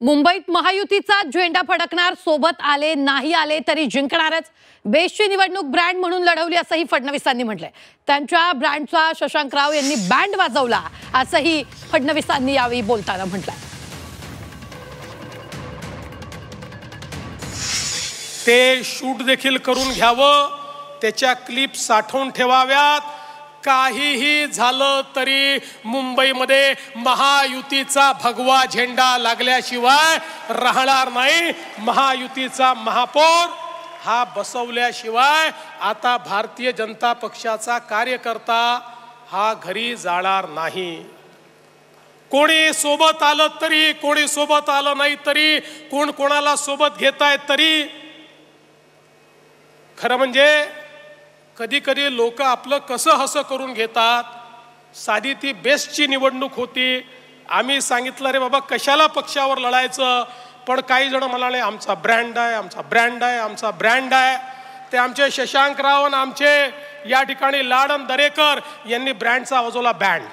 मुंबईत महायुतीचा झेंडा फडकणार, सोबत आले नाही आले तरी जिंकणारच. बेस्टची निवडणूक ब्रँड म्हणून लढवली असंही फडणवीसांनी म्हटलंय. त्यांच्या ब्रँडचा शशांक राव यांनी बँड वाजवला असंही फडणवीसांनी यावेळी बोलताना म्हटलंय. ते शूट देखील करून घ्यावं, त्याच्या क्लिप साठवून ठेवाव्यात. काहीही झालं तरी मुंबईमध्ये महायुतीचा भगवा झेंडा लागल्याशिवाय राहणार नाही. महायुतीचा महापौर हा बसवल्याशिवाय आता भारतीय जनता पक्षाचा कार्यकर्ता हा घरी जाणार नाही. कोणी सोबत आलं तरी, कोणी सोबत आलं नाही तरी, कोण कोणाला सोबत घेताय तरी, खरं म्हणजे कधी कधी लोक आपलं कसं हसं करून घेतात. साधी ती बेस्टची निवडणूक होती, आम्ही सांगितलं रे बाबा कशाला पक्षावर लढायचं, पण काही जण म्हणाले आमचा ब्रँड आहे, आमचा ब्रँड आहे, आमचा ब्रँड आहे. ते आमचे शशांक राव आणि आमचे या ठिकाणी लाडन दरेकर यांनी ब्रँडचा वाजवला बँड.